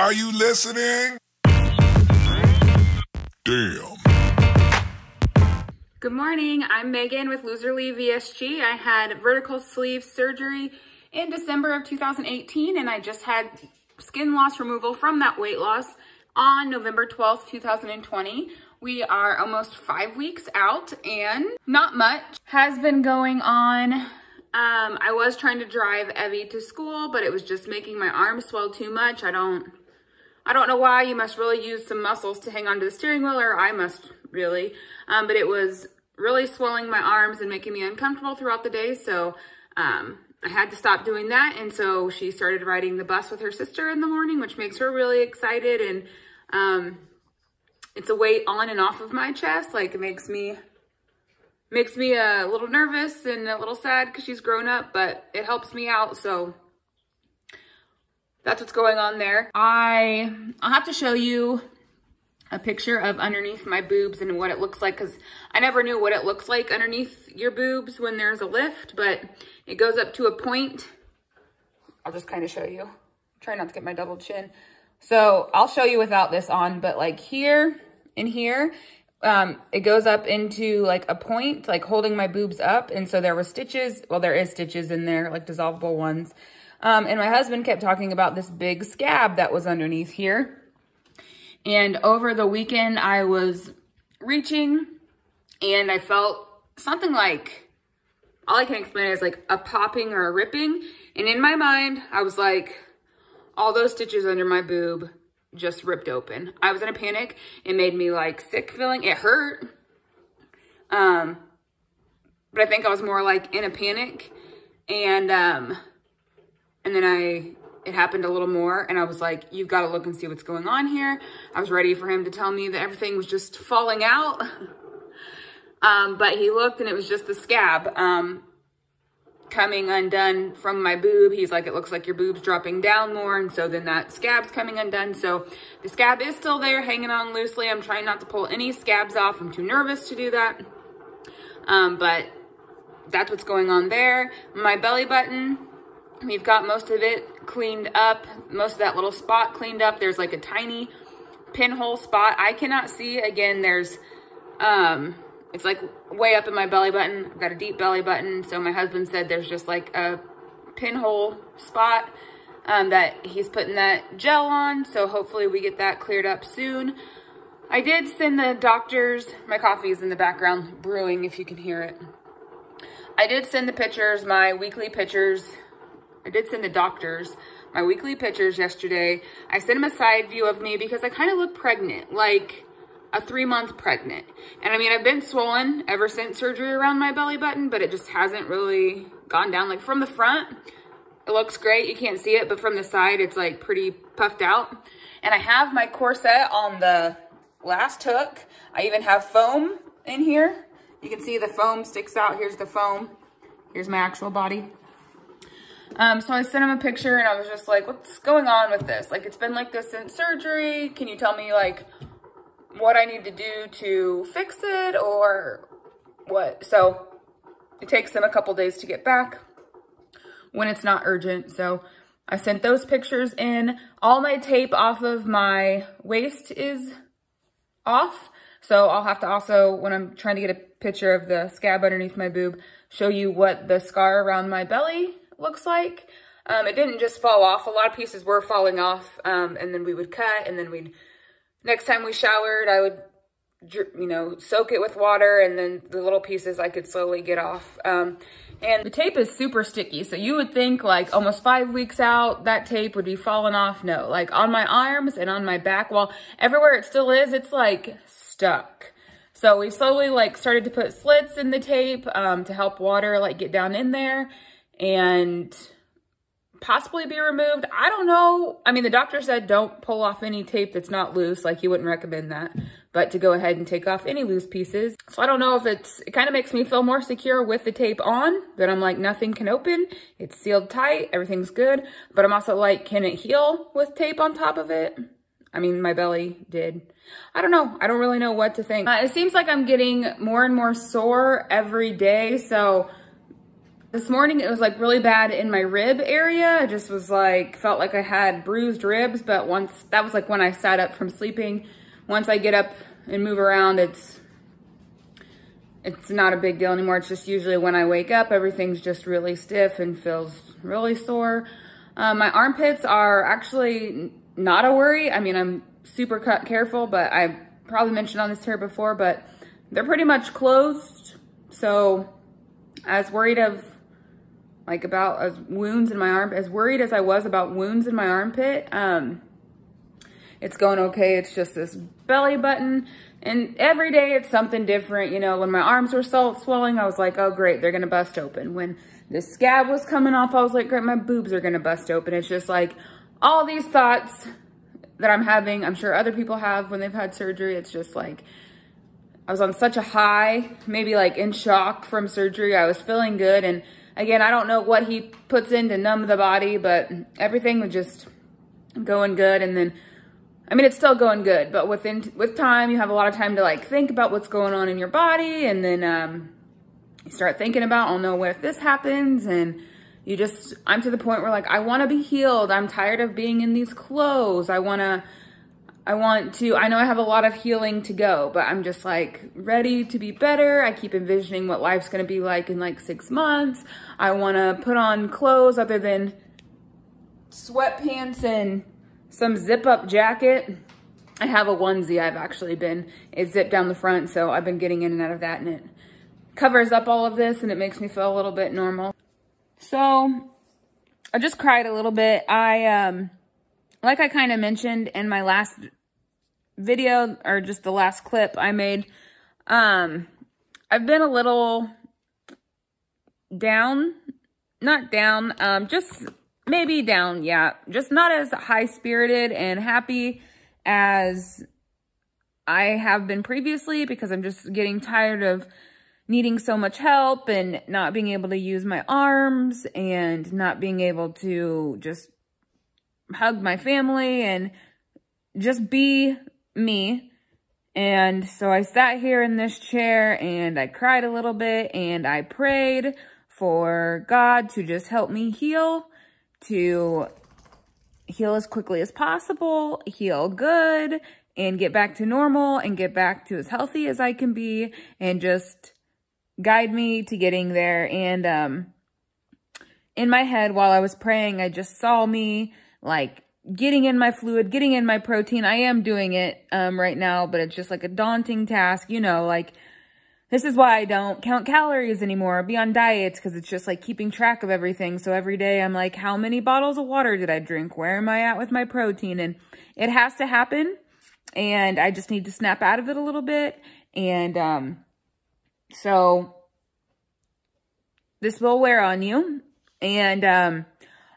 Are you listening? Damn. Good morning, I'm Megan with Loserly VSG. I had vertical sleeve surgery in December of 2018, and I just had skin loss removal from that weight loss on November 12th, 2020. We are almost 5 weeks out and not much has been going on. I was trying to drive Evie to school, but it was just making my arms swell too much. I don't know why. You must really use some muscles to hang onto the steering wheel, or I must really. But it was really swelling my arms and making me uncomfortable throughout the day. So I had to stop doing that. And so she started riding the bus with her sister in the morning, which makes her really excited. And it's a weight on and off of my chest. Like, it makes me a little nervous and a little sad because she's grown up, but it helps me out. So that's what's going on there. I'll have to show you a picture of underneath my boobs and what it looks like, because I never knew what it looks like underneath your boobs when there's a lift, but it goes up to a point. I'll just kind of show you. Try not to get my double chin. So I'll show you without this on, but like here and here, it goes up into like a point, like holding my boobs up. And so there were stitches. Well, there is stitches in there, like dissolvable ones. And my husband kept talking about this big scab that was underneath here. And over the weekend I was reaching and I felt something like, all I can explain is like a popping or a ripping. And in my mind, I was like, all those stitches under my boob just ripped open. I was in a panic. It made me like sick feeling. It hurt. But I think I was more like in a panic. And then it happened a little more and I was like, you've got to look and see what's going on here. I was ready for him to tell me that everything was just falling out. But he looked and it was just the scab coming undone from my boob. He's like, it looks like your boob's dropping down more. And so then that scab's coming undone. So the scab is still there hanging on loosely. I'm trying not to pull any scabs off. I'm too nervous to do that. But that's what's going on there. My belly button, we've got most of it cleaned up. Most of that little spot cleaned up. There's like a tiny pinhole spot. I cannot see. Again, there's, it's like way up in my belly button. I've got a deep belly button. So my husband said there's just like a pinhole spot that he's putting that gel on. So hopefully we get that cleared up soon. I did send the doctors, my coffee is in the background brewing if you can hear it. I did send the pictures, my weekly pictures. I did send the doctors my weekly pictures yesterday. I sent them a side view of me because I kind of look pregnant, like a 3-month pregnant. And I mean, I've been swollen ever since surgery around my belly button, but it just hasn't really gone down. Like from the front, it looks great. You can't see it, but from the side, it's like pretty puffed out. And I have my corset on the last hook. I even have foam in here. You can see the foam sticks out. Here's the foam. Here's my actual body. So I sent him a picture and I was just like, what's going on with this? Like, it's been like this since surgery. Can you tell me like what I need to do to fix it or what? So it takes them a couple days to get back when it's not urgent. So I sent those pictures in. All my tape off of my waist is off. So I'll have to also, when I'm trying to get a picture of the scab underneath my boob, show you what the scar around my belly looks like. It didn't just fall off. A lot of pieces were falling off, and then we would cut, and then next time we showered, I would, you know, soak it with water, and then the little pieces I could slowly get off. And the tape is super sticky, so you would think like almost 5 weeks out, that tape would be falling off. No, like on my arms and on my back, well, everywhere it still is, it's like stuck. So we slowly like started to put slits in the tape to help water like get down in there and possibly be removed. I don't know. I mean, the doctor said don't pull off any tape that's not loose. Like, he wouldn't recommend that, but to go ahead and take off any loose pieces. So I don't know if it kind of makes me feel more secure with the tape on, that I'm like, nothing can open. It's sealed tight. Everything's good. But I'm also like, can it heal with tape on top of it? I mean, my belly did. I don't know. I don't really know what to think. It seems like I'm getting more and more sore every day. So This morning it was like really bad in my rib area. I just was like, felt like I had bruised ribs, but once, that was like when I sat up from sleeping. Once I get up and move around, it's not a big deal anymore. It's just usually when I wake up, everything's just really stiff and feels really sore. My armpits are actually not a worry. I mean, I'm super careful, but I probably mentioned on this here before, but they're pretty much closed. So as worried of like about as wounds in my arm, as worried as I was about wounds in my armpit, it's going okay. It's just this belly button. And every day it's something different. You know, when my arms were swelling, I was like, oh great, they're gonna bust open. When the scab was coming off, I was like, great, my boobs are gonna bust open. It's just like all these thoughts that I'm having, I'm sure other people have when they've had surgery. It's just like, I was on such a high, maybe like in shock from surgery. I was feeling good. And again, I don't know what he puts in to numb the body, but everything was just going good. And then, I mean, it's still going good, but with time, you have a lot of time to like think about what's going on in your body. And then you start thinking about, oh no, what if this happens? And I'm to the point where like, I want to be healed. I'm tired of being in these clothes. I know I have a lot of healing to go, but I'm just like ready to be better. I keep envisioning what life's going to be like in like 6 months. I want to put on clothes other than sweatpants and some zip up jacket. I have a onesie it's zipped down the front. So I've been getting in and out of that, and it covers up all of this and it makes me feel a little bit normal. So I just cried a little bit. Like I kind of mentioned in my last video, or just the last clip I made, I've been a little down, not down, just maybe down, yeah. Just not as high-spirited and happy as I have been previously, because I'm just getting tired of needing so much help and not being able to use my arms and not being able to just hug my family and just be me. And so I sat here in this chair and I cried a little bit and I prayed for God to just help me heal, to heal as quickly as possible, heal good, and get back to normal and get back to as healthy as I can be, and just guide me to getting there. And in my head while I was praying, I just saw me like getting in my fluid, getting in my protein. I am doing it right now, but it's just like a daunting task, you know, like this is why I don't count calories anymore or be on diets, because it's just like keeping track of everything. So every day I'm like, how many bottles of water did I drink? Where am I at with my protein? And it has to happen. And I just need to snap out of it a little bit. And so this will wear on you. And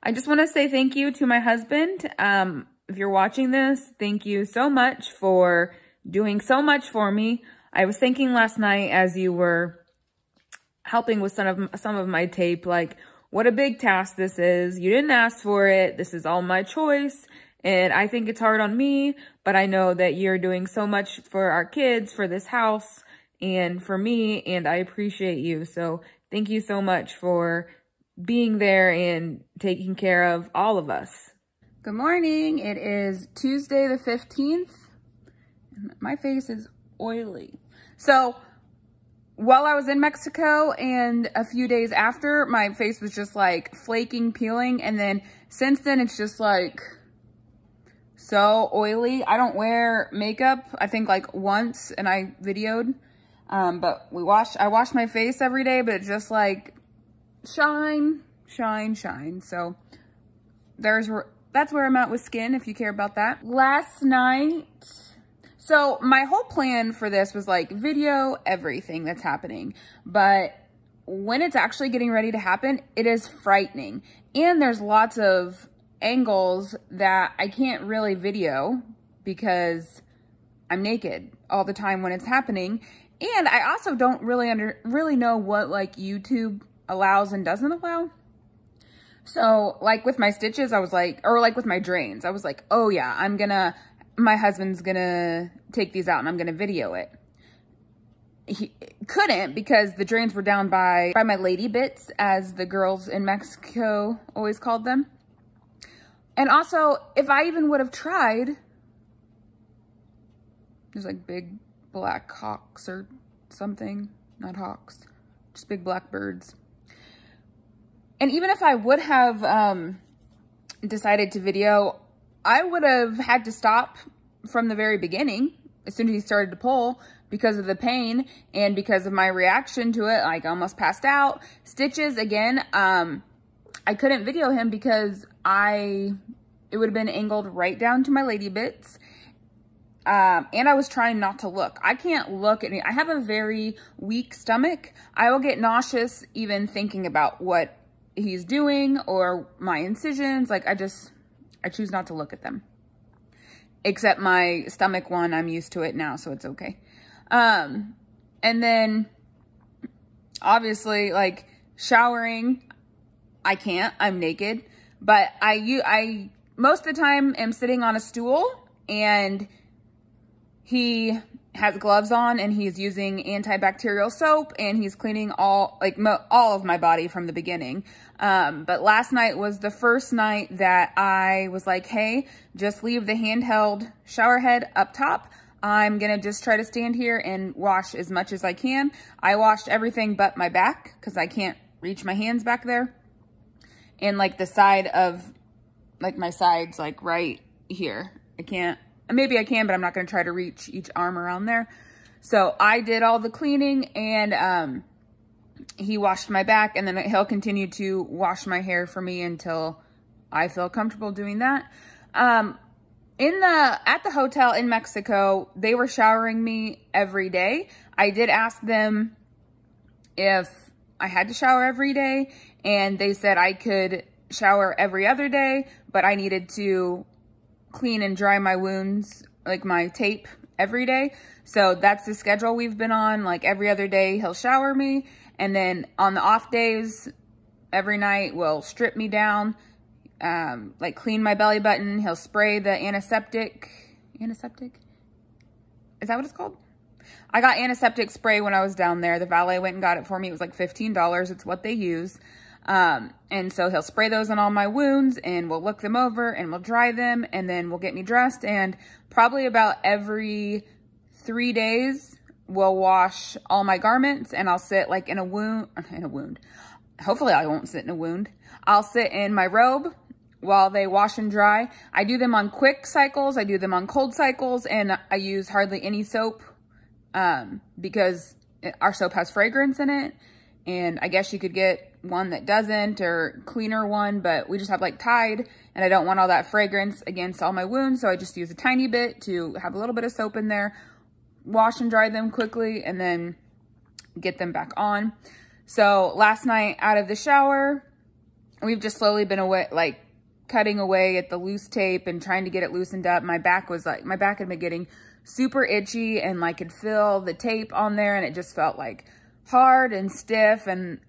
I just want to say thank you to my husband. If you're watching this, thank you so much for doing so much for me. I was thinking last night as you were helping with some of my tape, like, what a big task this is. You didn't ask for it. This is all my choice. And I think it's hard on me, but I know that you're doing so much for our kids, for this house, and for me, and I appreciate you. So thank you so much for being there and taking care of all of us. Good morning. It is Tuesday the 15th. My face is oily. So while I was in Mexico and a few days after, my face was just like flaking, peeling. And then since then, it's just like so oily. I don't wear makeup, I think like once, and I videoed. But I wash my face every day, but it's just like shine, shine, shine. So that's where I'm at with skin, if you care about that. Last night, so my whole plan for this was like video everything that's happening. But when it's actually getting ready to happen, it is frightening. And there's lots of angles that I can't really video because I'm naked all the time when it's happening. And I also don't really know what like YouTube allows and doesn't allow. So like with my stitches, I was like, or like with my drains, I was like, oh yeah, my husband's gonna take these out and I'm gonna video it. he couldn't because the drains were down by my lady bits, as the girls in Mexico always called them. And also, if I even would have tried, there's like big black hawks or something, not hawks, just big black birds. And even if I would have decided to video, I would have had to stop from the very beginning as soon as he started to pull because of the pain and because of my reaction to it. Like, I almost passed out. Stitches, again, I couldn't video him because it would have been angled right down to my lady bits. And I was trying not to look. I can't look at me. I have a very weak stomach. I will get nauseous even thinking about what he's doing or my incisions. Like, I choose not to look at them. Except my stomach one, I'm used to it now, so it's okay. And then obviously, like, showering, I can't, I'm naked, but I most of the time am sitting on a stool, and he has gloves on and he's using antibacterial soap and he's cleaning all of my body from the beginning. But last night was the first night that I was like, hey, just leave the handheld shower head up top. I'm gonna just try to stand here and wash as much as I can. I washed everything but my back because I can't reach my hands back there. And like the side of, like my sides, like right here. I can't, maybe I can, but I'm not gonna try to reach each arm around there. So I did all the cleaning, and he washed my back, and then he'll continue to wash my hair for me until I feel comfortable doing that. At the hotel in Mexico, they were showering me every day. I did ask them if I had to shower every day, and they said I could shower every other day, but I needed to clean and dry my wounds, like my tape, every day. So that's the schedule we've been on. Like every other day he'll shower me, and then on the off days, every night will strip me down, like clean my belly button. He'll spray the antiseptic. Antiseptic? Is that what it's called? I got antiseptic spray when I was down there. The valet went and got it for me. It was like $15. It's what they use. And so he'll spray those on all my wounds, and we'll look them over and we'll dry them, and then we'll get me dressed. And probably about every 3 days, we'll wash all my garments, and I'll sit like in a wound. Hopefully I won't sit in a wound. I'll sit in my robe while they wash and dry. I do them on quick cycles. I do them on cold cycles, and I use hardly any soap, because our soap has fragrance in it. And I guess you could get one that doesn't, or cleaner one, but we just have like Tide, and I don't want all that fragrance against all my wounds. So I just use a tiny bit to have a little bit of soap in there, wash and dry them quickly, and then get them back on. So last night out of the shower, we've just slowly been away, like cutting away at the loose tape and trying to get it loosened up. My back had been getting super itchy, and like could feel the tape on there, and it just felt like hard and stiff, and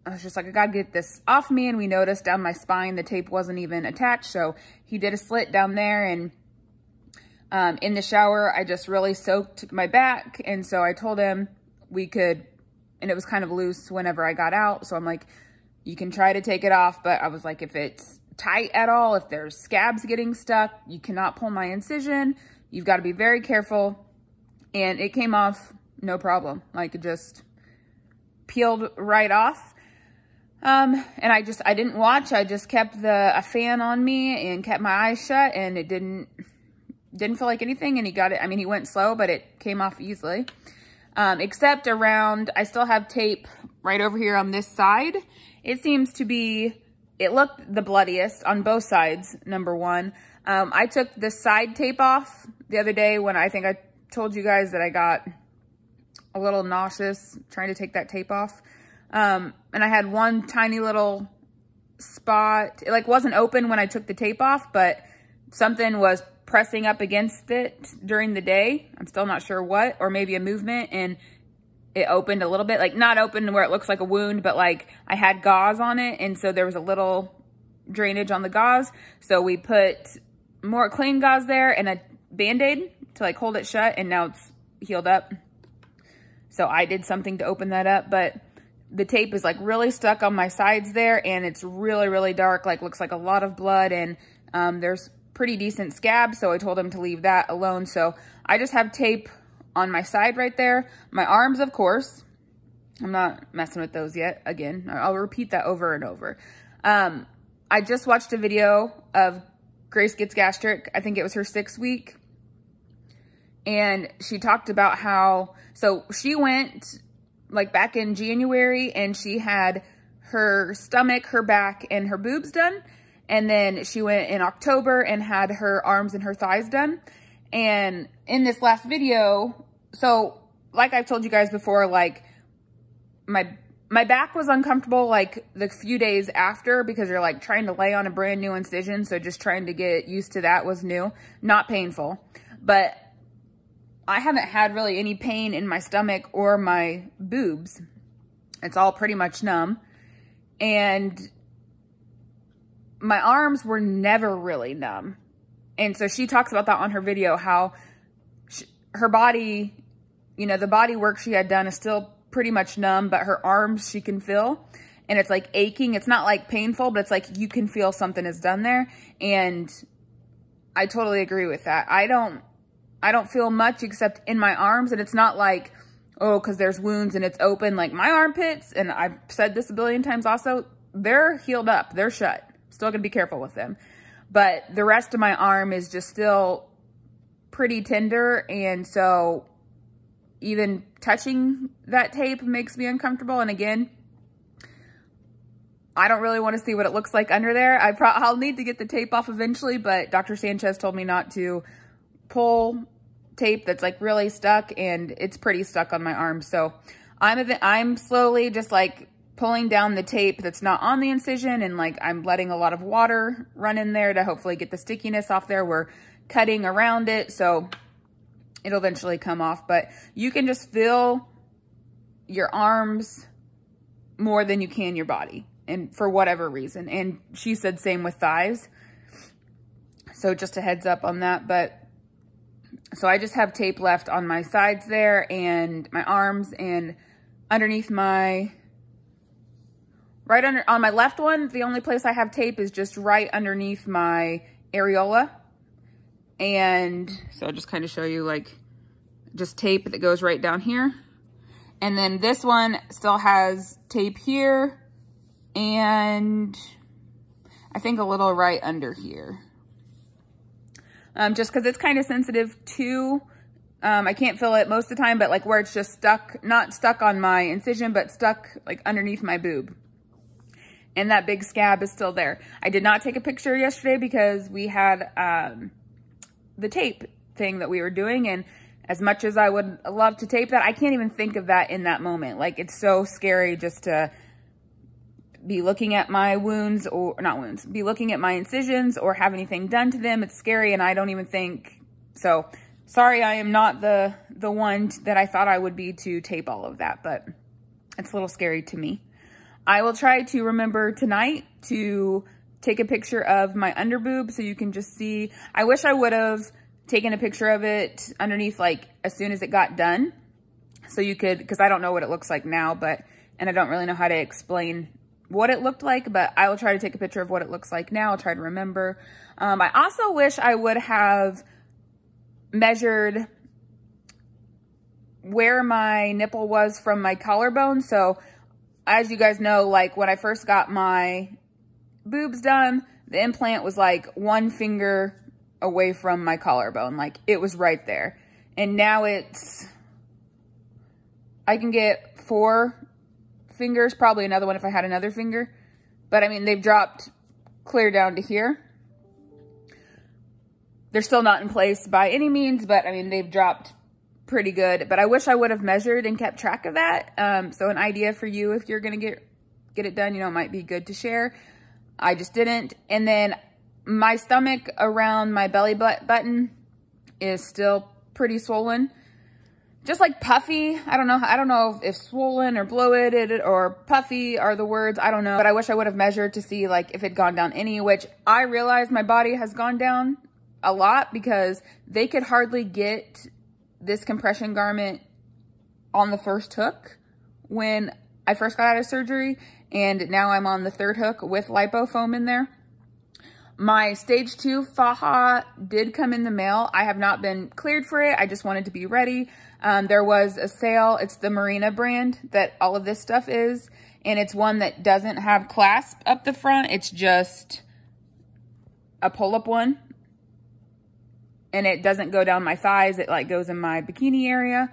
I was just like, I gotta get this off me. And we noticed down my spine the tape wasn't even attached, so he did a slit down there. And in the shower, I just really soaked my back, and so I told him we could, and it was kind of loose whenever I got out, so I'm like, you can try to take it off, but I was like, if it's tight at all, if there's scabs getting stuck, you cannot pull my incision. You've got to be very careful. And it came off no problem. Like, it just peeled right off. And I didn't watch. I just kept a fan on me and kept my eyes shut, and it didn't feel like anything. And he got it. I mean, he went slow, but it came off easily. Except around, I still have tape right over here on this side. It seems to be, it looked the bloodiest on both sides, number one. I took the side tape off the other day when I think I told you guys that I got a little nauseous trying to take that tape off. And I had one tiny little spot. It like wasn't open when I took the tape off, but something was pressing up against it during the day. I'm still not sure what, or maybe a movement, and it opened a little bit, like not open where it looks like a wound, but like I had gauze on it. And so there was a little drainage on the gauze. So we put more clean gauze there and a Band-Aid to like hold it shut, and now it's healed up. So I did something to open that up, but the tape is like really stuck on my sides there, and it's really, really dark, like looks like a lot of blood, and there's pretty decent scab, so I told him to leave that alone. So I just have tape on my side right there. My arms, of course, I'm not messing with those yet. Again, I'll repeat that over and over. I just watched a video of Grace Gets Gastric. I think it was her 6th week. And she talked about how, so she went like back in January and she had her stomach, her back, and her boobs done. And then she went in October and had her arms and her thighs done. And in this last video, so like I've told you guys before, like my back was uncomfortable like the few days after, because you're like trying to lay on a brand new incision. So just trying to get used to that was new, not painful. But I haven't had really any pain in my stomach or my boobs. It's all pretty much numb. And my arms were never really numb. And so she talks about that on her video, how her body, you know, the body work she had done is still pretty much numb, but her arms she can feel. And it's like aching. It's not like painful, but it's like you can feel something is done there. And I totally agree with that. I don't feel much except in my arms. And it's not like, oh, because there's wounds and it's open. Like my armpits, and I've said this a billion times also, they're healed up. They're shut. Still gonna be careful with them. But the rest of my arm is just still pretty tender. And so even touching that tape makes me uncomfortable. And again, I don't really want to see what it looks like under there. I'll need to get the tape off eventually, but Dr. Sanchez told me not to pull tape that's like really stuck, and it's pretty stuck on my arm. So I'm slowly just like pulling down the tape that's not on the incision, and like I'm letting a lot of water run in there to hopefully get the stickiness off there. We're cutting around it, so it'll eventually come off. But you can just feel your arms more than you can your body, and for whatever reason. And she said same with thighs. So just a heads up on that. But so I just have tape left on my sides there and my arms, and underneath my, on my left one, the only place I have tape is just right underneath my areola. And so I'll just kind of show you like just tape that goes right down here. And then this one still has tape here, and I think a little right under here. Just because it's kind of sensitive too. I can't feel it most of the time, but like where it's just stuck, not stuck on my incision, but stuck like underneath my boob. And that big scab is still there. I did not take a picture yesterday because we had the tape thing that we were doing. And as much as I would love to tape that, I can't even think of that in that moment. Like it's so scary just to be looking at my wounds, or not wounds, be looking at my incisions or have anything done to them. It's scary, and I don't even think, so sorry, I am not the one that I thought I would be to tape all of that, but it's a little scary to me. I will try to remember tonight to take a picture of my underboob so you can just see. I wish I would have taken a picture of it underneath like as soon as it got done, so you could, because I don't know what it looks like now, and I don't really know how to explain what it looked like, but I will try to take a picture of what it looks like now. I'll try to remember. I also wish I would have measured where my nipple was from my collarbone. So as you guys know, like when I first got my boobs done, the implant was like 1 finger away from my collarbone. Like it was right there. And now I can get 4 fingers, probably another one if I had another finger. But I mean, they've dropped clear down to here. They're still not in place by any means, but I mean, they've dropped pretty good. But I wish I would have measured and kept track of that. So an idea for you, if you're going to get it done, you know, it might be good to share. I just didn't. And then my stomach around my belly button is still pretty swollen. Just like puffy. I don't know if swollen or bloated or puffy are the words. I don't know. But I wish I would have measured to see like if it'd gone down any, which I realize my body has gone down a lot, because they could hardly get this compression garment on the first hook when I first got out of surgery, and now I'm on the third hook with lipofoam in there. My stage 2 faja did come in the mail. I have not been cleared for it. I just wanted to be ready. There was a sale. It's the Marina brand that all of this stuff is. And it's one that doesn't have clasp up the front. It's just a pull-up one. And it doesn't go down my thighs. It like goes in my bikini area.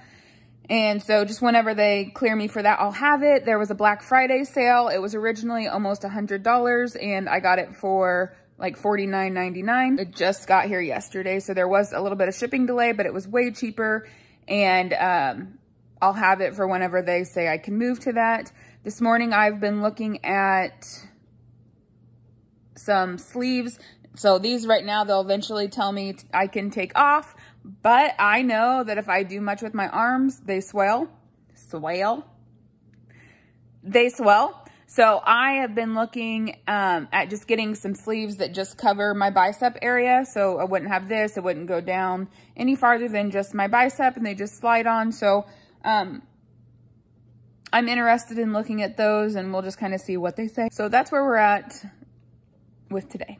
And so just whenever they clear me for that, I'll have it. There was a Black Friday sale. It was originally almost $100 and I got it for like $49.99. It just got here yesterday, so there was a little bit of shipping delay, but it was way cheaper, and I'll have it for whenever they say I can move to that. This morning I've been looking at some sleeves. So these right now, they'll eventually tell me I can take off, but I know that if I do much with my arms, they swell. They swell. So I have been looking at just getting some sleeves that just cover my bicep area. So I wouldn't have this. It wouldn't go down any farther than just my bicep, and they just slide on. So I'm interested in looking at those, and we'll just kind of see what they say. So that's where we're at with today.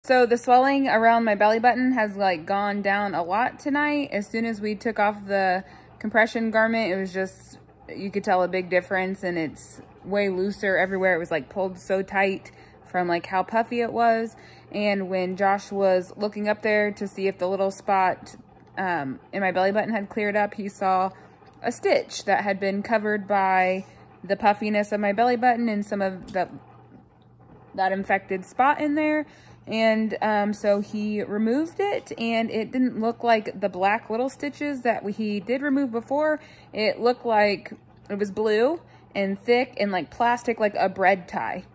So the swelling around my belly button has like gone down a lot tonight. As soon as we took off the compression garment, it was just, you could tell a big difference, and it's way looser everywhere. It was like pulled so tight from like how puffy it was. And when Josh was looking up there to see if the little spot in my belly button had cleared up, he saw a stitch that had been covered by the puffiness of my belly button and some of that infected spot in there. And so he removed it, and it didn't look like the black little stitches that he did remove before. It looked like it was blue and thick and like plastic, like a bread tie.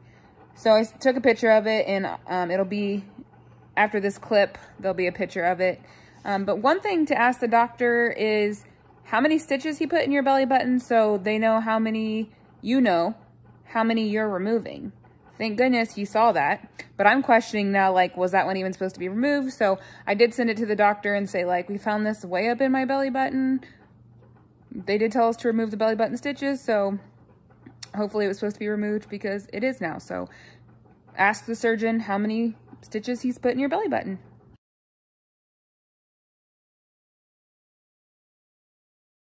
So I took a picture of it, and it'll be, after this clip, there'll be a picture of it. But one thing to ask the doctor is how many stitches he put in your belly button, so they know how many, how many you're removing. Thank goodness he saw that. But I'm questioning now, like, was that one even supposed to be removed? So I did send it to the doctor and say, like, we found this way up in my belly button. They did tell us to remove the belly button stitches, so hopefully it was supposed to be removed, because it is now. So ask the surgeon how many stitches he's put in your belly button.